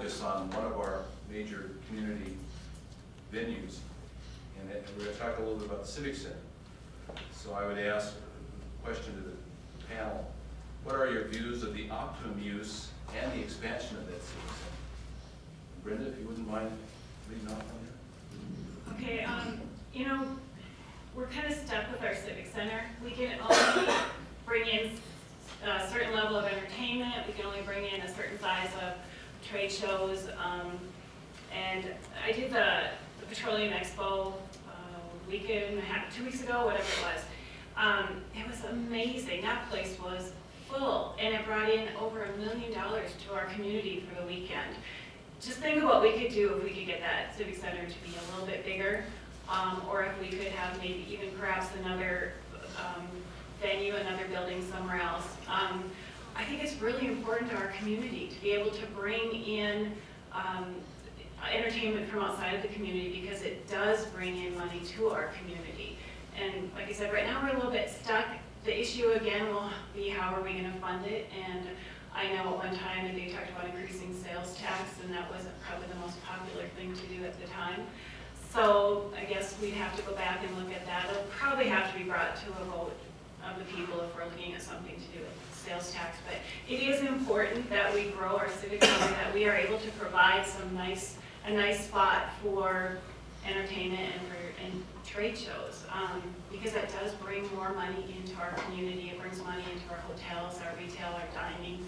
focus on one of our major community venues, and we're going to talk a little bit about the Civic Center. So I would ask a question to the panel: what are your views of the optimum use and the expansion of that Civic Center? Brenda, if you wouldn't mind leading off on here. Okay, you know, we're kind of stuck with our Civic Center. We can only bring in a certain level of entertainment. We can only bring in a certain size of trade shows. And I did the Petroleum Expo weekend and a half, 2 weeks ago, whatever it was. It was amazing. That place was full, and it brought in over $1 million to our community for the weekend. Just think of what we could do if we could get that Civic Center to be a little bit bigger, or if we could have maybe even perhaps another venue, another building somewhere else. I think it's really important to our community to be able to bring in entertainment from outside of the community, because it does bring in money to our community. And like I said, right now we're a little bit stuck. The issue again will be how are we going to fund it, and I know at one time that they talked about increasing sales tax, and that wasn't probably the most popular thing to do at the time. So I guess we'd have to go back and look at that. It'll probably have to be brought to a vote of the people if we're looking at something to do with sales tax. But it is important that we grow our civic center, that we are able to provide a nice spot for entertainment and trade shows, because that does bring more money into our community. It brings money into our hotels, our retail, our dining,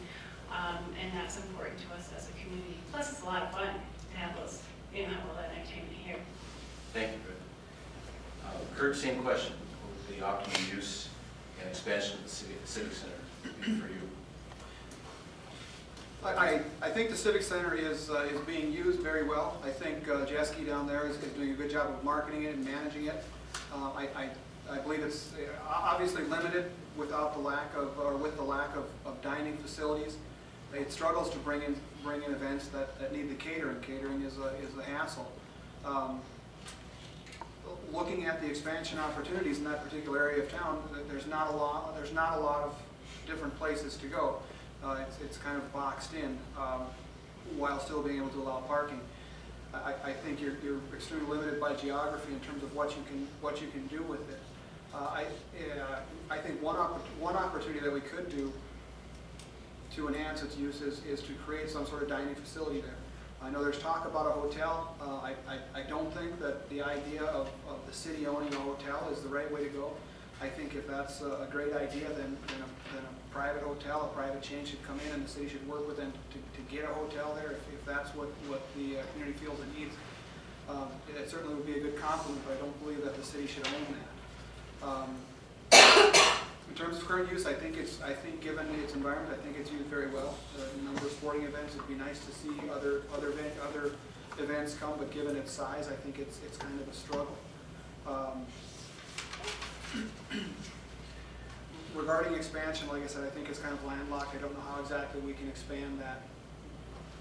and that's important to us as a community. Plus, it's a lot of fun to have those, have all that entertainment here. Thank you, Brenda. Kurt, same question. What would the optimum use and expansion of the Civic Center be for you? I think the Civic Center is being used very well. I think Jeske down there is doing a good job of marketing it and managing it. I believe it's obviously limited without the lack of, or with the lack of dining facilities. It struggles to bring in events that need the catering. Catering is a hassle. Looking at the expansion opportunities in that particular area of town, there's not a lot of different places to go. It's kind of boxed in while still being able to allow parking. I think you're extremely limited by geography in terms of what you can do with it. I think one opportunity that we could do to enhance its use is to create some sort of dining facility there. I know there's talk about a hotel. I don't think that the idea of the city owning a hotel is the right way to go. I think if that's a great idea, then a private hotel, a private chain should come in, and the city should work with them to get a hotel there if that's what the community feels it needs. It certainly would be a good compliment, but I don't believe that the city should own that. In terms of current use, I think given its environment, I think it's used very well. A number of sporting events, it'd be nice to see other events come, but given its size, I think it's kind of a struggle. Regarding expansion, like I said, I think it's kind of landlocked. I don't know how exactly we can expand that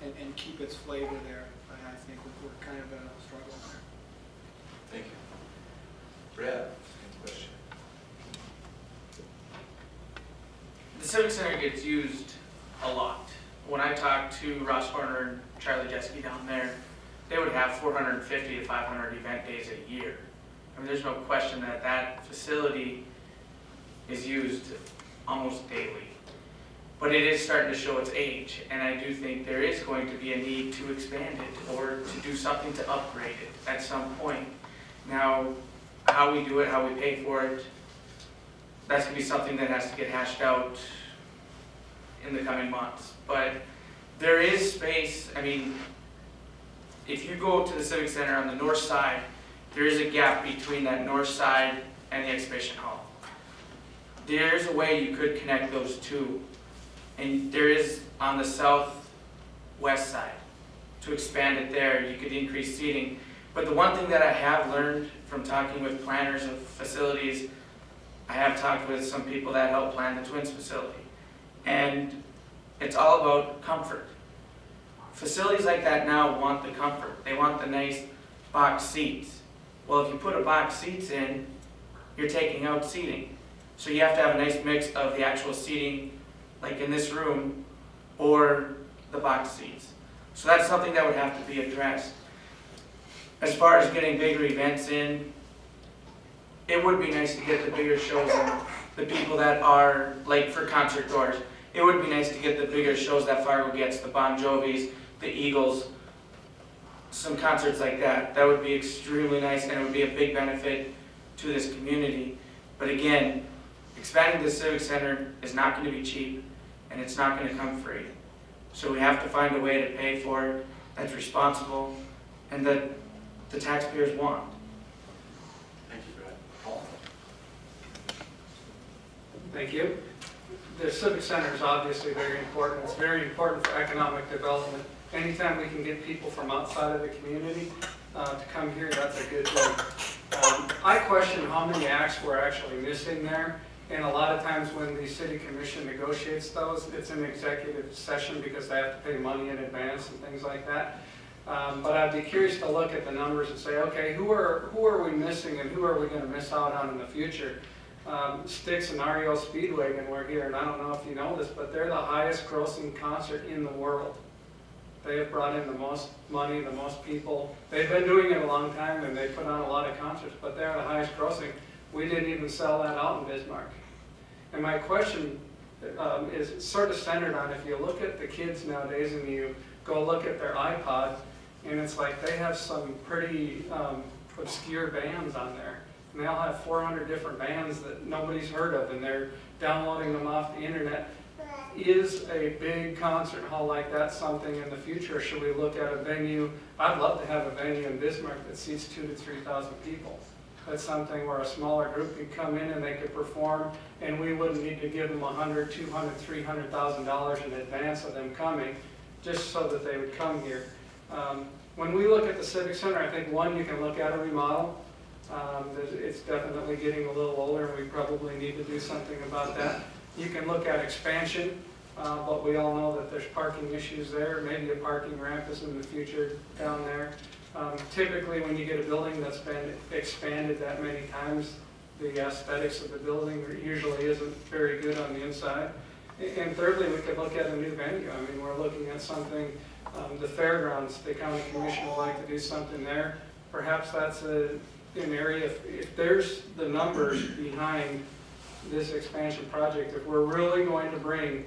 and keep its flavor there. I think we're kind of in a struggle there. Thank you. Brad, same question. The Civic Center gets used a lot. When I talked to Ross Horner and Charlie Jeske down there, they would have 450 to 500 event days a year. I mean, there's no question that that facility is used almost daily. But it is starting to show its age, and I do think there is going to be a need to expand it or to do something to upgrade it at some point. Now, how we do it, how we pay for it, that's going to be something that has to get hashed out in the coming months. But there is space. I mean, if you go to the Civic Center on the north side, there is a gap between that north side and the exhibition hall. There's a way you could connect those two. And there is on the southwest side. To expand it there, you could increase seating. But the one thing that I have learned from talking with planners of facilities, I have talked with some people that help plan the Twins facility. And it's all about comfort. Facilities like that now want the comfort. They want the nice box seats. Well, if you put a box seats in, you're taking out seating. So you have to have a nice mix of the actual seating, like in this room, or the box seats. So that's something that would have to be addressed. As far as getting bigger events in, it would be nice to get the bigger shows in. The people that are, like for concert doors, it would be nice to get the bigger shows that Fargo gets, the Bon Jovis, the Eagles, some concerts like that. That would be extremely nice, and it would be a big benefit to this community. But again, expanding the Civic Center is not going to be cheap, and it's not going to come free. So we have to find a way to pay for it that's responsible and that the taxpayers want. Thank you, Brad. Paul? Thank you. The Civic Center is obviously very important. It's very important for economic development. Anytime we can get people from outside of the community to come here, that's a good thing. I question how many acts we're actually missing there. And a lot of times when the city commission negotiates those, it's an executive session because they have to pay money in advance and things like that. But I'd be curious to look at the numbers and say, okay, who are we missing and who are we going to miss out on in the future? Styx and REO Speedwagon were here, and I don't know if you know this, but they're the highest grossing concert in the world. They have brought in the most money, the most people. They've been doing it a long time, and they put on a lot of concerts, but they're the highest grossing. We didn't even sell that out in Bismarck. And my question is sort of centered on, if you look at the kids nowadays and you go look at their iPod, and it's like they have some pretty obscure bands on there. And they all have 400 different bands that nobody's heard of, and they're downloading them off the internet. Is a big concert hall like that something in the future? Should we look at a venue? I'd love to have a venue in Bismarck that seats 2,000 to 3,000 people. That's something where a smaller group could come in and they could perform, and we wouldn't need to give them $100,000, $200,000, $300,000 in advance of them coming, just so that they would come here. When we look at the Civic Center, I think one, you can look at a remodel. It's definitely getting a little older, and we probably need to do something about that. You can look at expansion, but we all know that there's parking issues there. Maybe a parking ramp is in the future down there. Typically, when you get a building that's been expanded that many times, the aesthetics of the building usually isn't very good on the inside. And thirdly, we could look at a new venue. I mean, we're looking at something, the fairgrounds, the county commission would like to do something there. Perhaps that's an area, if there's the numbers behind this expansion project, if we're really going to bring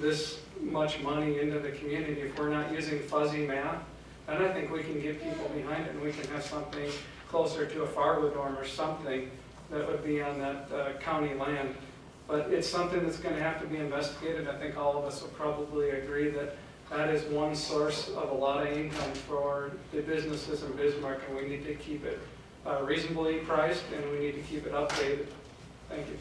this much money into the community, if we're not using fuzzy math, then I think we can get people behind it, and we can have something closer to a Fargo dorm or something that would be on that county land. But it's something that's going to have to be investigated. I think all of us will probably agree that that is one source of a lot of income for the businesses in Bismarck, and we need to keep it reasonably priced, and we need to keep it updated. Thank you.